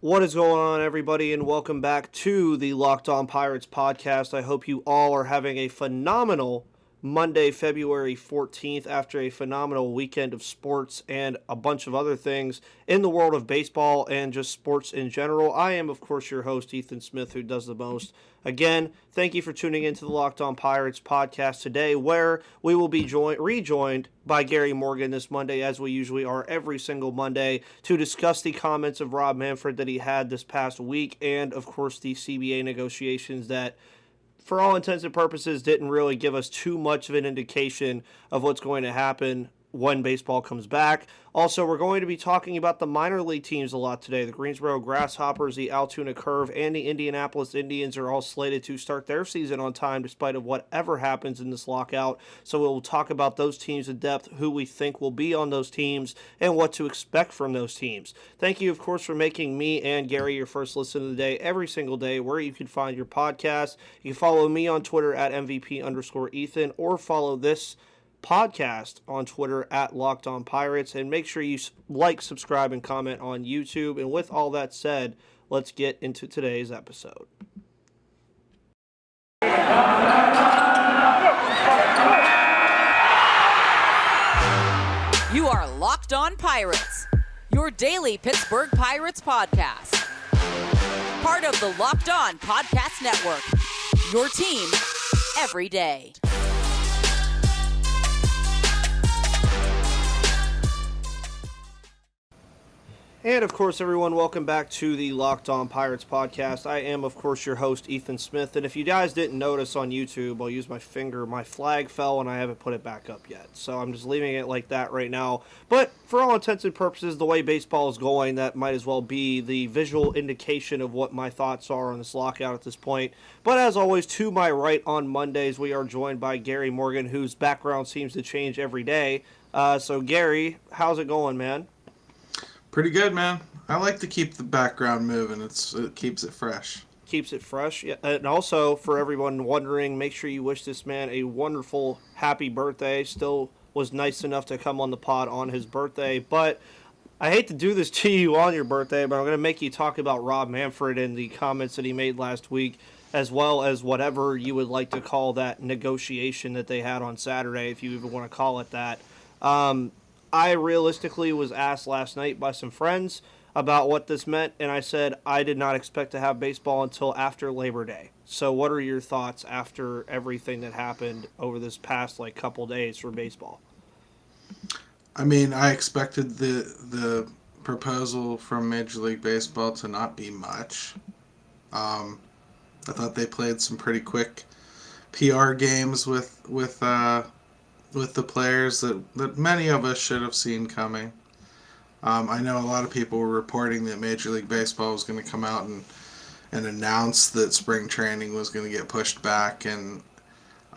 What is going on, everybody, and welcome back to the Locked On Pirates podcast. I hope you all are having a phenomenal Monday, February 14th, after a phenomenal weekend of sports and a bunch of other things in the world of baseball and just sports in general. I am, of course, your host, Ethan Smith, who does the most. Again, thank you for tuning into the Locked On Pirates podcast today, where we will be rejoined by Gary Morgan this Monday, as we usually are every single Monday, to discuss the comments of Rob Manfred that he had this past week, and, of course, the CBA negotiations that, for all intents and purposes, didn't really give us too much of an indication of what's going to happen when baseball comes back. Also, we're going to be talking about the minor league teams a lot today. The Greensboro Grasshoppers, the Altoona Curve, and the Indianapolis Indians are all slated to start their season on time despite of whatever happens in this lockout. So we'll talk about those teams in depth, who we think will be on those teams, and what to expect from those teams. Thank you, of course, for making me and Gary your first listen of the day every single day where you can find your podcast. You can follow me on Twitter at MVP_Ethan, or follow this podcast on Twitter at Locked On Pirates, and make sure you like, subscribe, and comment on YouTube. And with all that said, let's get into today's episode. You are Locked On Pirates, your daily Pittsburgh Pirates podcast. Part of the Locked On Podcast Network, your team every day. And, of course, everyone, welcome back to the Locked On Pirates podcast. I am, of course, your host, Ethan Smith. And if you guys didn't notice on YouTube, I'll use my finger. My flag fell and I haven't put it back up yet. So I'm just leaving it like that right now. But for all intents and purposes, the way baseball is going, that might as well be the visual indication of what my thoughts are on this lockout at this point. But as always, to my right on Mondays, we are joined by Gary Morgan, whose background seems to change every day. So, Gary, how's it going, man? Pretty good, man. I like to keep the background moving. It keeps it fresh. Keeps it fresh. Yeah. And also, for everyone wondering, make sure you wish this man a wonderful, happy birthday. Still was nice enough to come on the pod on his birthday. But I hate to do this to you on your birthday, but I'm going to make you talk about Rob Manfred and the comments that he made last week, as well as whatever you would like to call that negotiation that they had on Saturday, if you even want to call it that. I realistically was asked last night by some friends about what this meant, and I said I did not expect to have baseball until after Labor Day. So what are your thoughts after everything that happened over this past couple days for baseball? I mean, I expected the proposal from Major League Baseball to not be much. I thought they played some pretty quick PR games with the players that many of us should have seen coming. I know a lot of people were reporting that Major League Baseball was going to come out and announce that spring training was going to get pushed back, and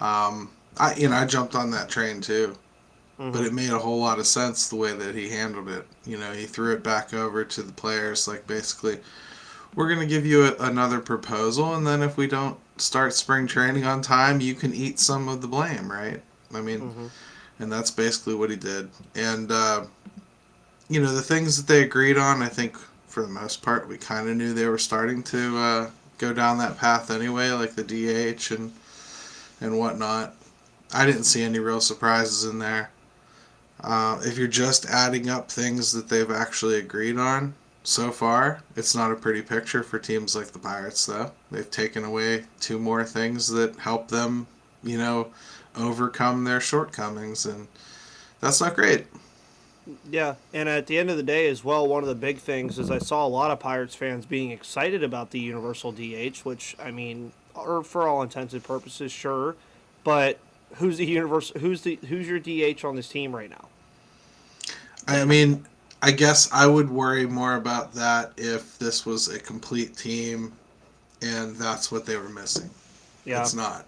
I jumped on that train too. Mm-hmm. But it made a whole lot of sense the way that he handled it. He threw it back over to the players, like, basically, we're going to give you another proposal, and then if we don't start spring training on time, you can eat some of the blame, right? I mean, mm-hmm. And that's basically what he did. And, the things that they agreed on, I think, for the most part, we kind of knew they were starting to go down that path anyway, like the DH and whatnot. I didn't see any real surprises in there. If you're just adding up things that they've actually agreed on so far, it's not a pretty picture for teams like the Pirates, though. They've taken away 2 more things that help them, overcome their shortcomings, and that's not great. Yeah, and at the end of the day as well, one of the big things is I saw a lot of Pirates fans being excited about the universal DH, which, I mean, or for all intents and purposes, sure, but who's your DH on this team right now? I mean, I guess I would worry more about that if this was a complete team and that's what they were missing. Yeah. It's not.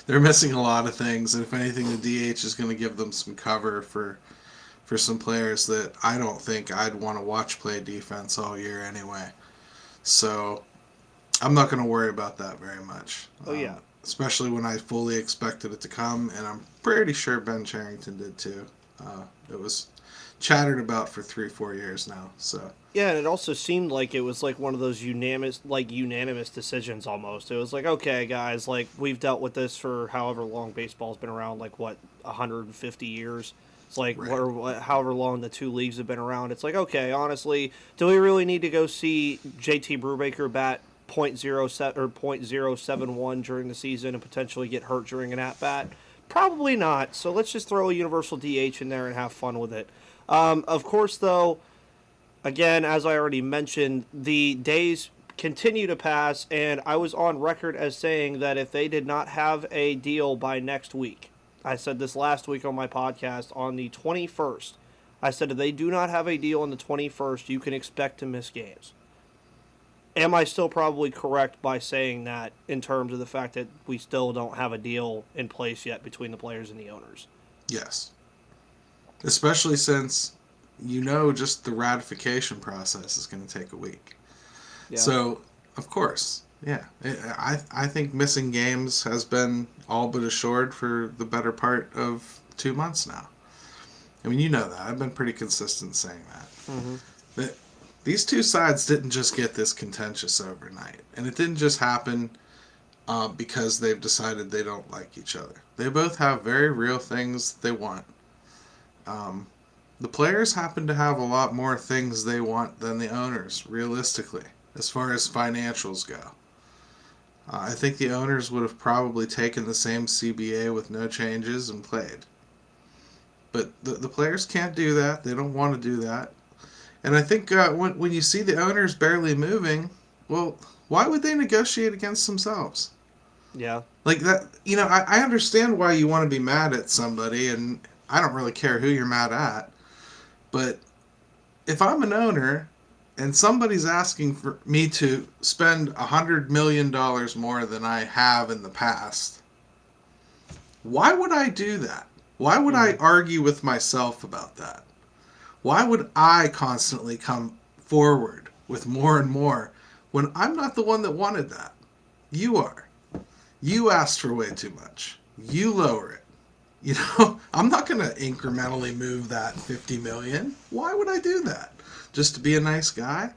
They're missing a lot of things, and if anything, the DH is going to give them some cover for some players that I don't think I'd want to watch play defense all year anyway. So I'm not going to worry about that very much. Oh, yeah. Especially when I fully expected it to come, and I'm pretty sure Ben Cherington did too. It was chattered about for 3-4 years now. So Yeah, and it also seemed like it was like one of those unanimous decisions almost. It was like, okay, guys, like we've dealt with this for however long baseball's been around, like what, 150 years. It's like Right. however long the two leagues have been around. It's like, okay, honestly, do we really need to go see JT Brubaker bat .07 or .071 during the season and potentially get hurt during an at bat? Probably not. So let's just throw a universal DH in there and have fun with it. Of course, though, again, as I already mentioned, the days continue to pass, and I was on record as saying that if they did not have a deal by next week, I said this last week on my podcast on the 21st, I said if they do not have a deal on the 21st, you can expect to miss games. Am I still probably correct by saying that in terms of the fact that we still don't have a deal in place yet between the players and the owners? Yes. Especially since just the ratification process is going to take a week. Yeah. So, of course, yeah. I think missing games has been all but assured for the better part of 2 months now. I mean, you know that. I've been pretty consistent saying that. Mm-hmm. That these two sides didn't just get this contentious overnight. And it didn't just happen because they've decided they don't like each other. They both have very real things they want. The players happen to have a lot more things they want than the owners, realistically, as far as financials go. I think the owners would have probably taken the same CBA with no changes and played. But the players can't do that. They don't want to do that. And I think when you see the owners barely moving, well, why would they negotiate against themselves? Yeah. Like that, I understand why you want to be mad at somebody, and I don't really care who you're mad at. But if I'm an owner and somebody's asking for me to spend $100 million more than I have in the past, why would I do that? Why would I argue with myself about that? Why would I constantly come forward with more and more when I'm not the one that wanted that? You are. You asked for way too much. You lower it. I'm not going to incrementally move that $50 million. Why would I do that? Just to be a nice guy?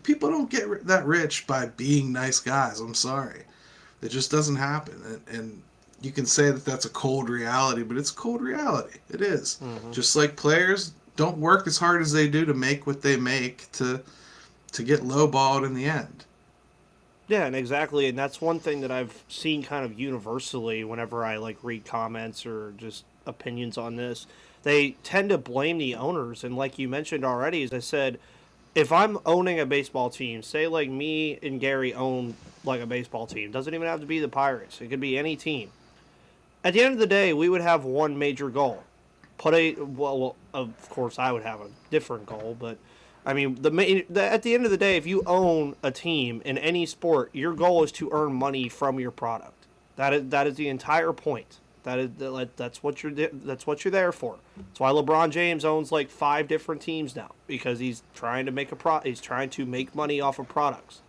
People don't get that rich by being nice guys. I'm sorry. It just doesn't happen. And you can say that that's a cold reality, but it's a cold reality. It is. Mm-hmm. Just like players don't work as hard as they do to make what they make to get lowballed in the end. Yeah, and exactly, and that's one thing that I've seen kind of universally whenever I read comments or just opinions on this. They tend to blame the owners, and like you mentioned already, as I said, if I'm owning a baseball team, say like me and Gary own a baseball team, doesn't even have to be the Pirates. It could be any team. At the end of the day, we would have one major goal. Of course I would have a different goal, but I mean, at the end of the day, if you own a team in any sport, your goal is to earn money from your product. That is the entire point. That's what you're there for. That's why LeBron James owns 5 different teams now, because he's trying to make money off of products.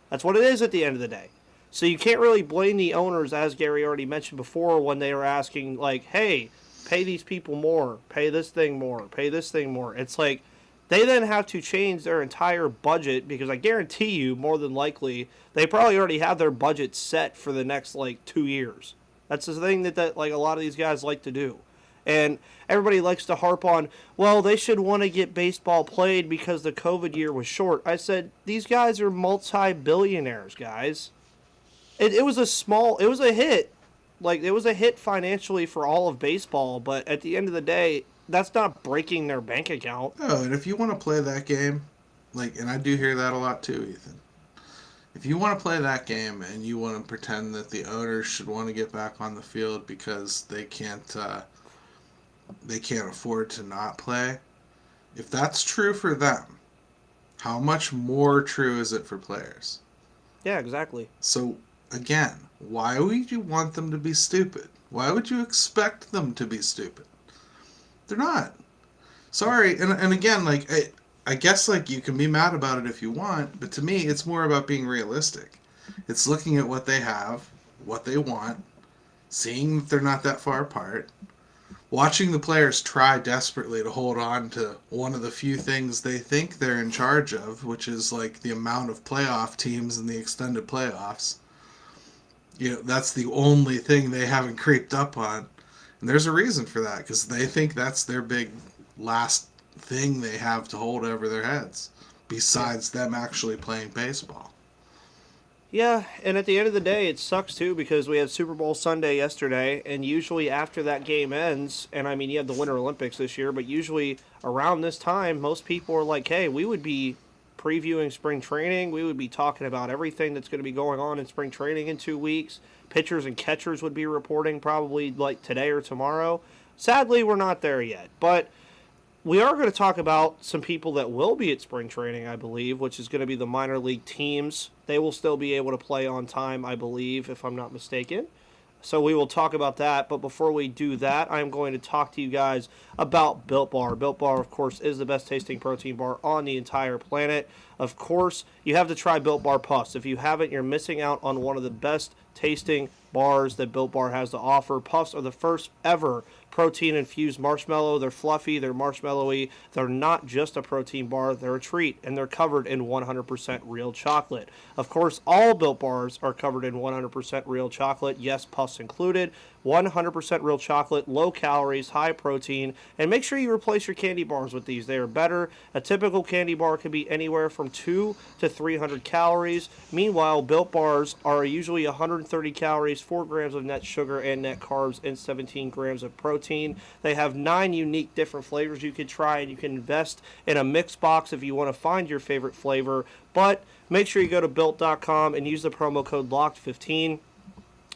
That's what it is at the end of the day. So you can't really blame the owners, as Gary already mentioned before, when they were asking hey, pay these people more, pay this thing more, pay this thing more. It's like, they then have to change their entire budget, because I guarantee you, more than likely, they probably already have their budget set for the next 2 years. That's the thing that a lot of these guys like to do. And everybody likes to harp on, well, they should want to get baseball played because the COVID year was short. I said, these guys are multi-billionaires, guys. It was a hit. It was a hit financially for all of baseball, but at the end of the day, that's not breaking their bank account. Oh, and if you want to play that game, and I do hear that a lot too, Ethan. If you want to play that game and you want to pretend that the owners should want to get back on the field because they can't afford to not play, if that's true for them, how much more true is it for players? Yeah, exactly. So, again, why would you want them to be stupid? Why would you expect them to be stupid? They're not. Sorry, and again, I guess you can be mad about it if you want, but to me, it's more about being realistic. It's looking at what they have, what they want, seeing that they're not that far apart, watching the players try desperately to hold on to one of the few things they think they're in charge of, which is like the amount of playoff teams in the extended playoffs. That's the only thing they haven't creeped up on. And there's a reason for that, because they think that's their big last thing they have to hold over their heads, Yeah. besides them actually playing baseball. Yeah, and at the end of the day, it sucks too because we had Super Bowl Sunday yesterday, and usually after that game ends, and I mean, you had the Winter Olympics this year, but usually around this time, most people are like, hey, we would be previewing spring training. We would be talking about everything that's going to be going on in spring training in 2 weeks. Pitchers and catchers would be reporting probably like today or tomorrow. Sadly, we're not there yet, but we are going to talk about some people that will be at spring training, I believe, which is going to be the minor league teams. They will still be able to play on time, I believe, if I'm not mistaken. So we will talk about that. But before we do that, I'm going to talk to you guys about Built Bar. Built Bar, of course, is the best tasting protein bar on the entire planet. Of course, you have to try Built Bar Puffs. If you haven't, you're missing out on one of the best tasting bars that Built Bar has to offer. Puffs are the first ever protein infused marshmallow. They're fluffy, they're marshmallowy. They're not just a protein bar, they're a treat, and they're covered in 100% real chocolate. Of course, all Built Bars are covered in 100% real chocolate, yes, Puffs included. 100% real chocolate, low calories, high protein, and make sure you replace your candy bars with these. They are better. A typical candy bar can be anywhere from 2 to 300 calories. Meanwhile, Built Bars are usually 130 calories, 4 grams of net sugar and net carbs, and 17 grams of protein. They have 9 unique different flavors you can try, and you can invest in a mix box if you want to find your favorite flavor. But make sure you go to built.com and use the promo code LOCKED15,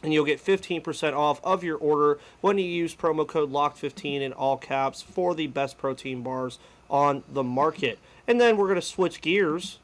and you'll get 15% off of your order when you use promo code LOCKED15 in all caps for the best protein bars on the market. And then we're going to switch gears,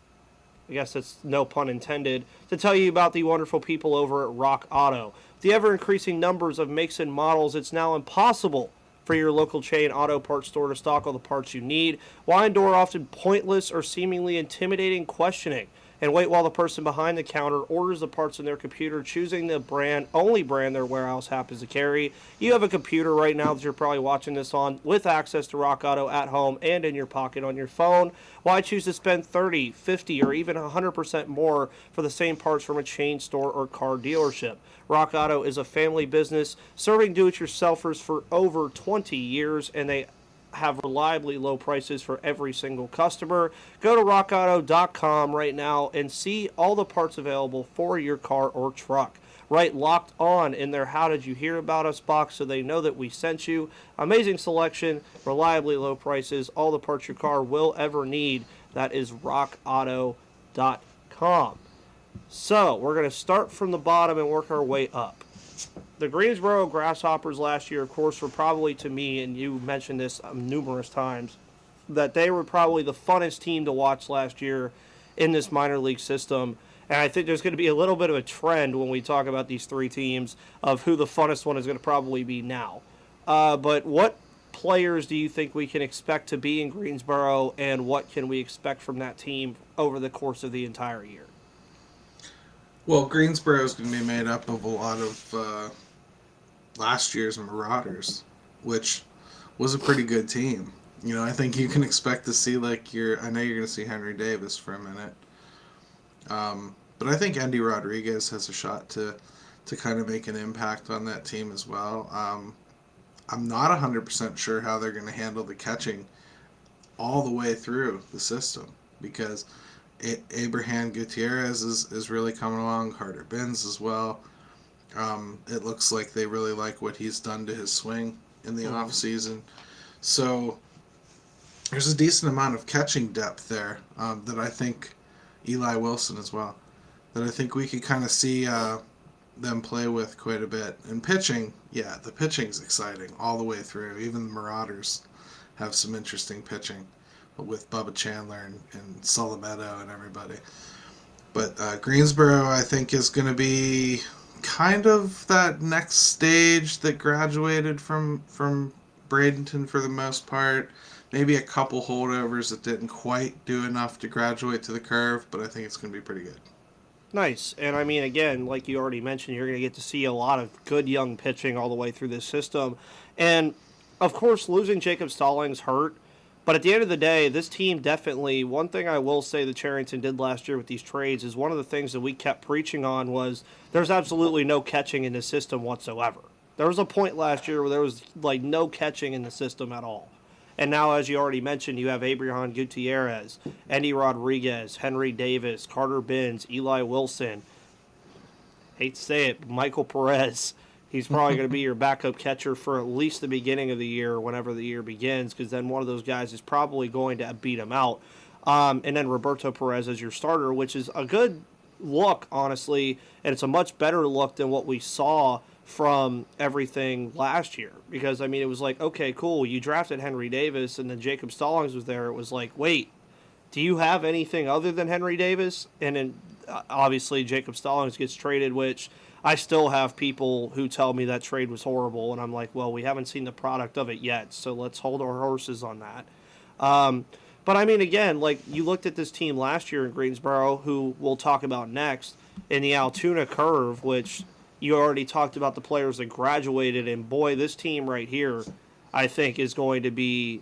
I guess that's no pun intended, to tell you about the wonderful people over at Rock Auto. With the ever-increasing numbers of makes and models, it's now impossible for your local chain auto parts store to stock all the parts you need. Why endure often pointless or seemingly intimidating questioning and wait while the person behind the counter orders the parts in their computer, choosing the only brand their warehouse happens to carry? You have a computer right now that you're probably watching this on with access to Rock Auto at home and in your pocket on your phone. Why choose to spend 30, 50, or even 100% more for the same parts from a chain store or car dealership? Rock Auto is a family business serving do-it-yourselfers for over 20 years, and they have reliably low prices for every single customer. Go to rockauto.com right now and see all the parts available for your car or truck. Write Locked On in their How Did You Hear About Us box so they know that we sent you. Amazing selection, reliably low prices, all the parts your car will ever need. That is rockauto.com. So we're going to start from the bottom and work our way up. The Greensboro Grasshoppers last year, of course, were probably, to me, and you mentioned this numerous times, that they were probably the funnest team to watch last year in this minor league system. And I think there's going to be a little bit of a trend when we talk about these three teams of who the funnest one is going to probably be now. But what players do you think we can expect to be in Greensboro, and what can we expect from that team over the course of the entire year? Well, Greensboro is going to be made up of a lot of last year's Marauders, which was a pretty good team. I think you can expect to see I know you're going to see Henry Davis for a minute, but I think Andy Rodriguez has a shot to kind of make an impact on that team as well. I'm not 100% sure how they're going to handle the catching all the way through the system, because Abraham Gutierrez is really coming along, Carter Benz as well. It looks like they really like what he's done to his swing in the off season. So there's a decent amount of catching depth there that I think Eli Wilson as well, that I think we could kind of see them play with quite a bit. And pitching, yeah, the pitching's exciting all the way through. Even the Marauders have some interesting pitching with Bubba Chandler and Solometo and everybody. But Greensboro, I think, is going to be kind of that next stage that graduated from Bradenton for the most part. Maybe a couple holdovers that didn't quite do enough to graduate to the curve, but I think it's going to be pretty good. Nice. And I mean, again, like you already mentioned, you're going to get to see a lot of good young pitching all the way through this system. And of course, losing Jacob Stallings hurt. But at the end of the day, this team definitely, one thing I will say that Charrington did last year with these trades is one of the things that we kept preaching on was there's absolutely no catching in the system whatsoever. There was a point last year where there was like no catching in the system at all. And now, as you already mentioned, you have Abraham Gutierrez, Andy Rodriguez, Henry Davis, Carter Binns, Eli Wilson. Hate to say it, Michael Perez. He's probably going to be your backup catcher for at least the beginning of the year, whenever the year begins, because then one of those guys is probably going to beat him out. And then Roberto Perez as your starter, which is a good look, honestly, and it's a much better look than what we saw from everything last year. Because, I mean, it was like, okay, cool, you drafted Henry Davis, and then Jacob Stallings was there. It was like, wait, do you have anything other than Henry Davis? And then, obviously, Jacob Stallings gets traded, which I still have people who tell me that trade was horrible, and I'm like, well, we haven't seen the product of it yet, so let's hold our horses on that. But I mean, again, like you looked at this team last year in Greensboro, who we'll talk about next, in the Altoona Curve, which you already talked about the players that graduated, and boy, this team right here, I think, is going to be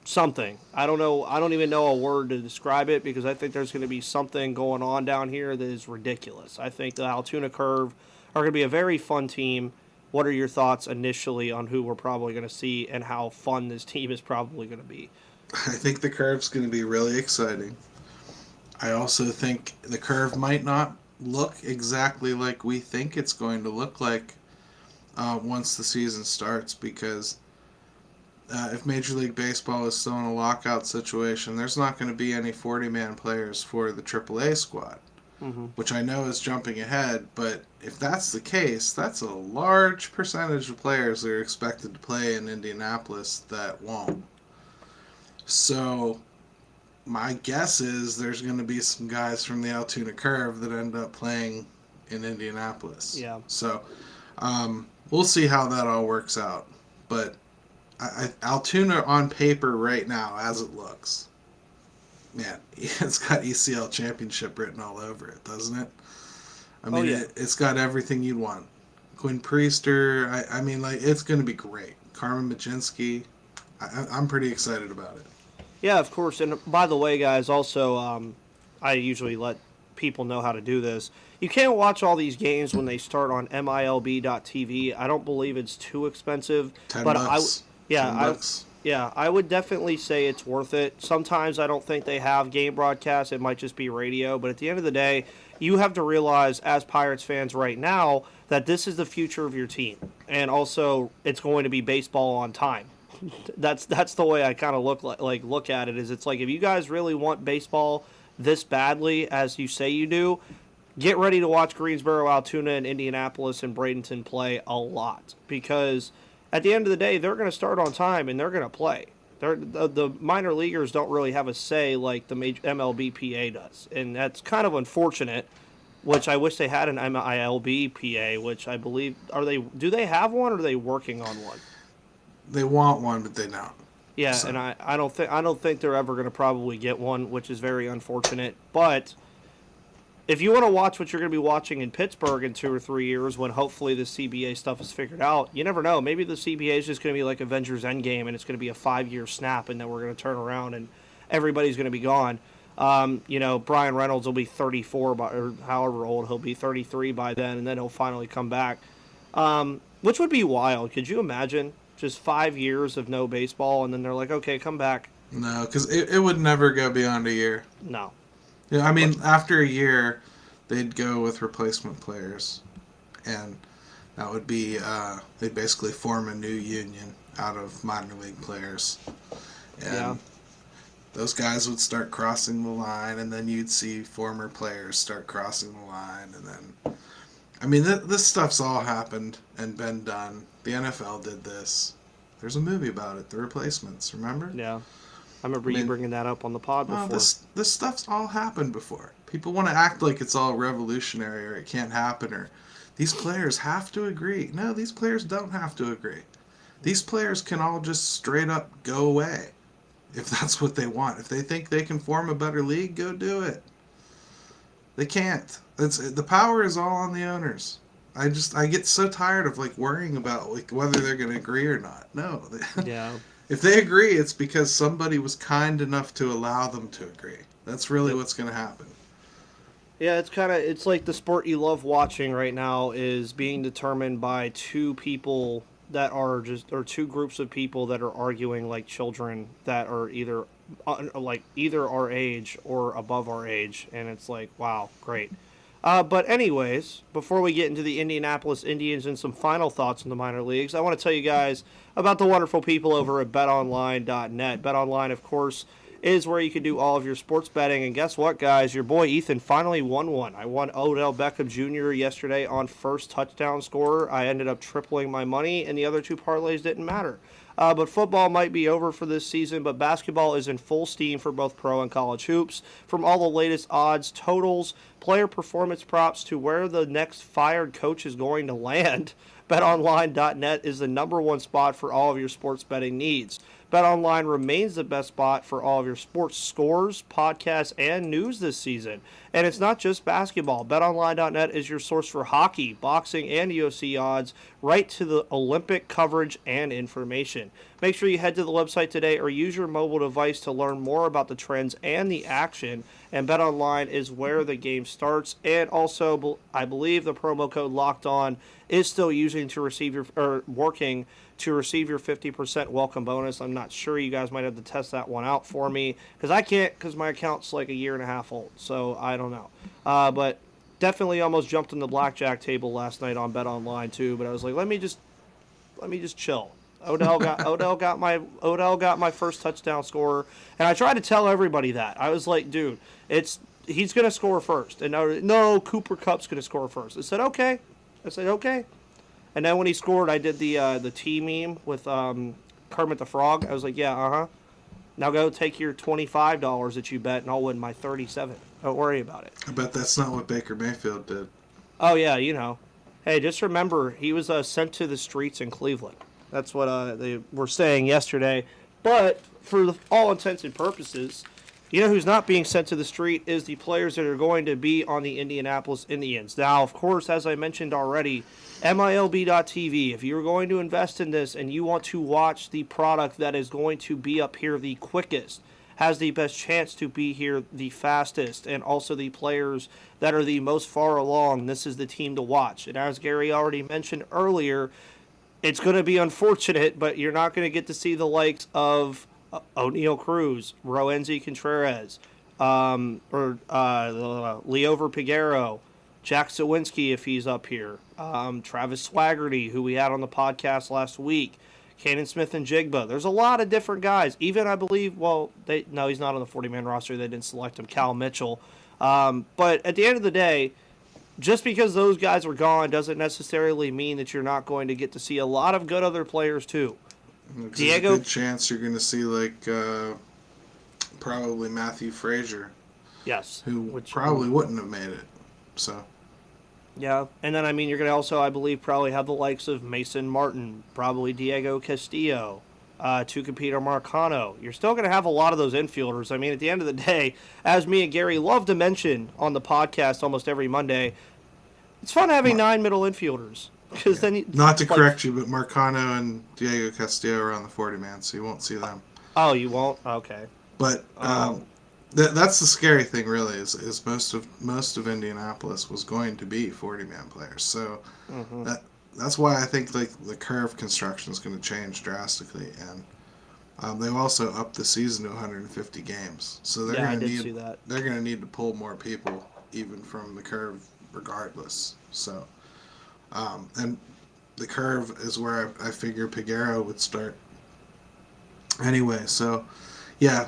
something. I don't know. I don't even know a word to describe it because I think there's going to be something going on down here that is ridiculous. I think the Altoona Curve are going to be a very fun team. What are your thoughts initially on who we're probably going to see and how fun this team is probably going to be? I think the Curve's going to be really exciting. I also think the Curve might not look exactly like we think it's going to look like once the season starts because if Major League Baseball is still in a lockout situation, there's not going to be any 40-man players for the AAA squad, which I know is jumping ahead, but if that's the case, that's a large percentage of players that are expected to play in Indianapolis that won't. So my guess is there's going to be some guys from the Altoona Curve that end up playing in Indianapolis. Yeah. So we'll see how that all works out. But Altoona on paper right now, as it looks, man, it's got ECL championship written all over it, doesn't it? I mean, it's got everything you'd want. Quinn Priester, I mean, like, it's going to be great. Carmen Majinsky, I'm pretty excited about it. Yeah, of course. And by the way, guys, also, I usually let people know how to do this. You can't watch all these games when they start on MILB.TV. I don't believe it's too expensive. $10. I would definitely say it's worth it. Sometimes I don't think they have game broadcasts. It might just be radio. But at the end of the day, you have to realize, as Pirates fans right now, that this is the future of your team. And also, it's going to be baseball on time. That's the way I kind of look at it. Is it's like if you guys really want baseball this badly as you say you do, get ready to watch Greensboro, Altoona, and Indianapolis and Bradenton play a lot because at the end of the day they're going to start on time and they're going to play. The minor leaguers don't really have a say like the MLBPA does, and that's kind of unfortunate. Which I wish they had an MILBPA, which I believe do they have one or are they working on one? They want one, but they don't. Yeah, so. And I don't think they're ever going to probably get one, which is very unfortunate. But if you want to watch what you're going to be watching in Pittsburgh in 2 or 3 years, when hopefully the CBA stuff is figured out, you never know. Maybe the CBA is just going to be like Avengers Endgame, and it's going to be a 5-year snap, and then we're going to turn around and everybody's going to be gone. Brian Reynolds will be 34 or however old he'll be, 33 by then, and then he'll finally come back, which would be wild. Could you imagine? Just 5 years of no baseball, and then they're like, okay, come back. No, because it would never go beyond a year. No. Yeah, I mean, after a year, they'd go with replacement players, and that would be, they'd basically form a new union out of minor league players. And those guys would start crossing the line, and then you'd see former players start crossing the line, and then... I mean, this stuff's all happened and been done. The NFL did this. There's a movie about it, The Replacements, remember? Yeah. I remember you bringing that up on the pod before. This stuff's all happened before. People want to act like it's all revolutionary or it can't happen or these players have to agree. No, these players don't have to agree. These players can all just straight up go away if that's what they want. If they think they can form a better league, go do it. They can't. The power is all on the owners. I get so tired of like worrying about like whether they're going to agree or not. No, Yeah. if they agree, it's because somebody was kind enough to allow them to agree. That's really Yep. what's going to happen. Yeah, it's like the sport you love watching right now is being determined by two people that are just or two groups of people that are arguing like children that are either our age or above our age, and it's like, wow, great. But anyways, before we get into the Indianapolis Indians and some final thoughts in the minor leagues, I want to tell you guys about the wonderful people over at BetOnline.net. BetOnline, of course, is where you can do all of your sports betting. And guess what, guys? Your boy Ethan finally won one. I won Odell Beckham Jr. yesterday on first touchdown scorer. I ended up tripling my money, and the other two parlays didn't matter. But football might be over for this season, but basketball is in full steam for both pro and college hoops. From all the latest odds, totals, player performance props to where the next fired coach is going to land, BetOnline.net is the number one spot for all of your sports betting needs. BetOnline remains the best spot for all of your sports scores, podcasts, and news this season. And it's not just basketball. BetOnline.net is your source for hockey, boxing, and UFC odds, right to the Olympic coverage and information. Make sure you head to the website today or use your mobile device to learn more about the trends and the action. And BetOnline is where the game starts. And also, I believe the promo code Locked On is still working to receive your 50% welcome bonus. I'm not sure. You guys might have to test that one out for me because I can't because my account's like a year and a half old. So I don't know. But definitely almost jumped on the blackjack table last night on Bet Online too. But I was like, let me just chill. Odell got my first touchdown scorer, and I tried to tell everybody that. I was like, dude, he's gonna score first, and no, Cooper Kupp's gonna score first. I said okay. And then when he scored, I did the T meme with Kermit the Frog. I was like, yeah, Now go take your $25 that you bet, and I'll win my 37. Don't worry about it. I bet that's not what Baker Mayfield did. Oh yeah, Hey, just remember he was sent to the streets in Cleveland. That's what they were saying yesterday. But for all intents and purposes, who's not being sent to the street is the players that are going to be on the Indianapolis Indians. Now, of course, as I mentioned already, MILB.TV, if you're going to invest in this and you want to watch the product that is going to be up here the quickest, has the best chance to be here the fastest, and also the players that are the most far along, this is the team to watch. And as Gary already mentioned earlier, it's going to be unfortunate, but you're not going to get to see the likes of O'Neal Cruz, Roenzi Contreras, Leover Piguero, Jack Sawinski if he's up here, Travis Swaggerty, who we had on the podcast last week, Cannon Smith and Jigba. There's a lot of different guys. Even, I believe, he's not on the 40-man roster. They didn't select him. Cal Mitchell. But at the end of the day, just because those guys are gone doesn't necessarily mean that you're not going to get to see a lot of good other players too. There's a good chance you're going to see probably Matthew Frazier. Yes. Who probably wouldn't have made it. So. Yeah, and then you're going to also, I believe, probably have the likes of Mason Martin, probably Diego Castillo, Tucupita Marcano. You're still going to have a lot of those infielders. At the end of the day, as me and Gary love to mention on the podcast almost every Monday, it's fun having 9 middle infielders. Because then not to correct you, but Marcano and Diego Castillo are on the 40-man, so you won't see them. Oh, you won't? Okay. But that's the scary thing, really, is most of Indianapolis was going to be 40-man players. So that's why I think the curve construction is going to change drastically, and they've also upped the season to 150 games. So they're going to need to pull more people, even from the curve, regardless. So, and the curve is where I figure Piguero would start. Anyway, so yeah.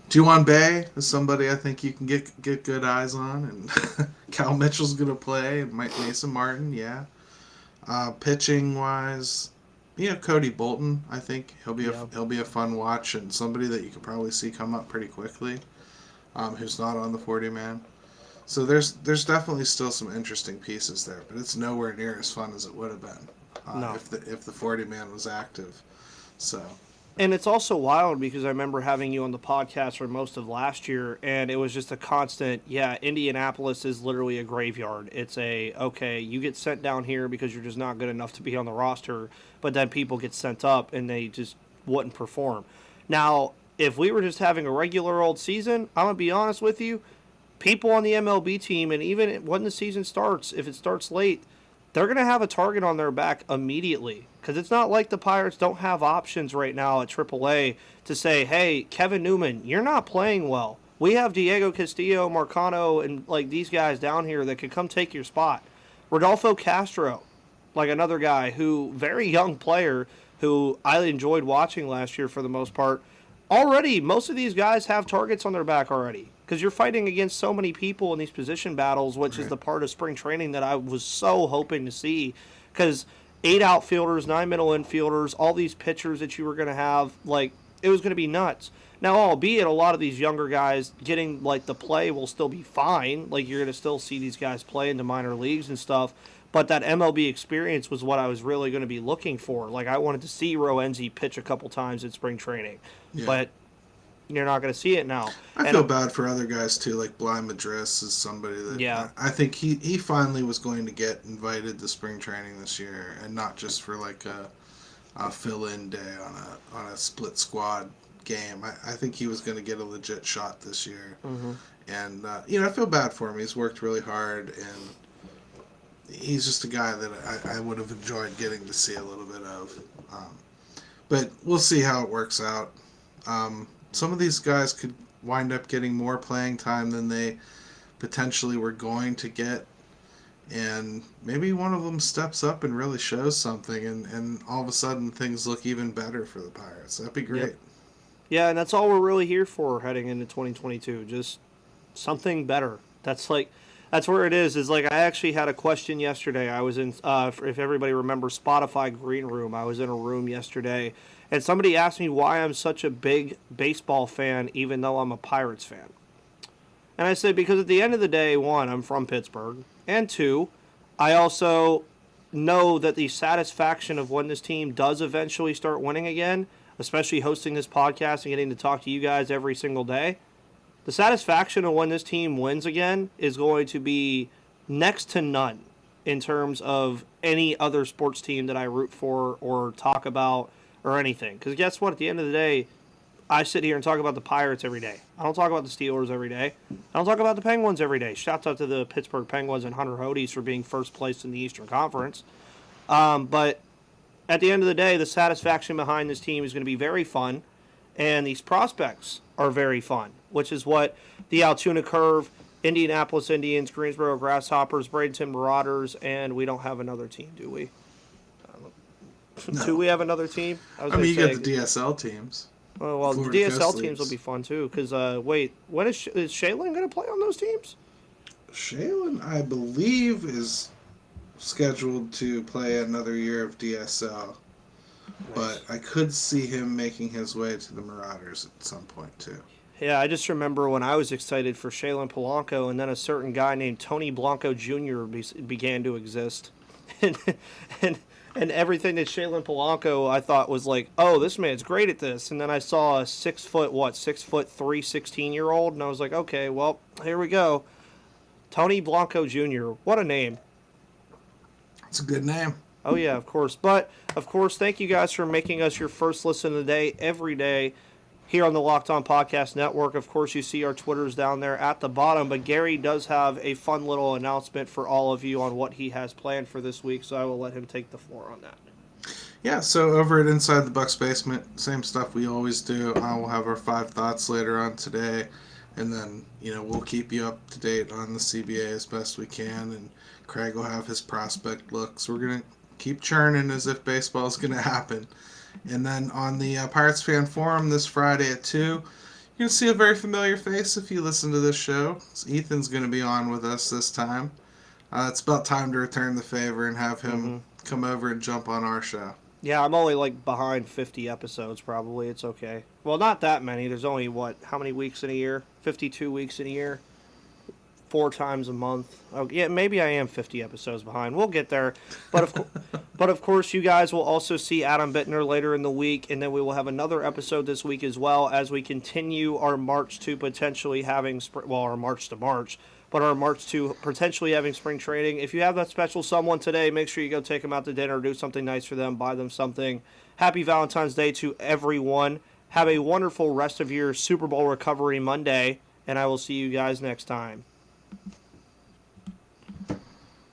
Juwan Bay is somebody I think you can get good eyes on, and Cal Mitchell's going to play, and Mason Martin, yeah. Pitching wise, Cody Bolton, I think he'll be a fun watch, and somebody that you could probably see come up pretty quickly, who's not on the 40-man. So there's definitely still some interesting pieces there, but it's nowhere near as fun as it would have been if the 40-man was active. So. And it's also wild because I remember having you on the podcast for most of last year, and it was just a constant, yeah, Indianapolis is literally a graveyard. It's okay, you get sent down here because you're just not good enough to be on the roster, but then people get sent up and they just wouldn't perform. Now, if we were just having a regular old season, I'm going to be honest with you, people on the MLB team, and even when the season starts, if it starts late, they're going to have a target on their back immediately. Because it's not like the Pirates don't have options right now at AAA to say, hey, Kevin Newman, you're not playing well. We have Diego Castillo, Marcano, and like these guys down here that could come take your spot. Rodolfo Castro, like another guy who, very young player, who I enjoyed watching last year for the most part. Already, most of these guys have targets on their back already because you're fighting against so many people in these position battles, which is the part of spring training that I was so hoping to see. Because 8 outfielders, 9 middle infielders, all these pitchers that you were going to have, like, it was going to be nuts. Now, albeit a lot of these younger guys getting, like, the play will still be fine. Like, you're going to still see these guys play in the minor leagues and stuff. But that MLB experience was what I was really going to be looking for. Like, I wanted to see Roenzi pitch a couple times in spring training. Yeah. But you're not going to see it now. I feel bad for other guys, too. Like, Bly Madris is somebody that... Yeah. I think he finally was going to get invited to spring training this year, and not just for, like, a fill-in day on a split squad game. I think he was going to get a legit shot this year. Mm-hmm. And, I feel bad for him. He's worked really hard, and... he's just a guy that I would have enjoyed getting to see a little bit of. But we'll see how it works out. Some of these guys could wind up getting more playing time than they potentially were going to get. And maybe one of them steps up and really shows something, and all of a sudden things look even better for the Pirates. That'd be great. Yep. Yeah, and that's all we're really here for heading into 2022. Just something better. That's where it is like I actually had a question yesterday. I was in, if everybody remembers Spotify Green Room, I was in a room yesterday, and somebody asked me why I'm such a big baseball fan even though I'm a Pirates fan. And I said, because at the end of the day, 1, I'm from Pittsburgh, and 2, I also know that the satisfaction of when this team does eventually start winning again, especially hosting this podcast and getting to talk to you guys every single day, the satisfaction of when this team wins again is going to be next to none in terms of any other sports team that I root for or talk about or anything. Because guess what? At the end of the day, I sit here and talk about the Pirates every day. I don't talk about the Steelers every day. I don't talk about the Penguins every day. Shouts out to the Pittsburgh Penguins and Hunter Hodes for being first place in the Eastern Conference. But at the end of the day, the satisfaction behind this team is going to be very fun. And these prospects are very fun, which is what the Altoona Curve, Indianapolis Indians, Greensboro Grasshoppers, Bradenton Marauders, and we don't have another team, do we? No. Do we have another team? You got the DSL teams. Oh, well, the DSL teams will be fun, too, because, wait, when is Shaylin going to play on those teams? Shaylin, I believe, is scheduled to play another year of DSL. But I could see him making his way to the Marauders at some point, too. Yeah, I just remember when I was excited for Shaylin Polanco, and then a certain guy named Tony Blanco Jr. began to exist. and everything that Shaylin Polanco I thought was like, oh, this man's great at this. And then I saw a 6'3", 16-year-old, and I was like, okay, well, here we go. Tony Blanco Jr., what a name. It's a good name. Oh, yeah, of course. But, of course, thank you guys for making us your first listen of the day every day here on the Locked On Podcast Network. Of course, you see our Twitters down there at the bottom. But Gary does have a fun little announcement for all of you on what he has planned for this week, so I will let him take the floor on that. Yeah, so over at Inside the Bucks Basement, same stuff we always do. We'll have our 5 thoughts later on today. And then, we'll keep you up to date on the CBA as best we can. And Craig will have his prospect looks. We're going to keep churning as if baseball is going to happen. And then on the Pirates Fan Forum this Friday at 2, you're going to see a very familiar face if you listen to this show. Ethan's going to be on with us this time. It's about time to return the favor and have him come over and jump on our show. Yeah, I'm only behind 50 episodes probably. It's okay. Well, not that many. There's only, how many weeks in a year? 52 weeks in a year? 4 times a month. Oh, yeah, maybe I am 50 episodes behind. We'll get there. But of course, you guys will also see Adam Bittner later in the week, and then we will have another episode this week as well as we continue our march to potentially having our march to March, but our march to potentially having spring training. If you have that special someone today, make sure you go take them out to dinner, do something nice for them, buy them something. Happy Valentine's Day to everyone. Have a wonderful rest of your Super Bowl recovery Monday, and I will see you guys next time.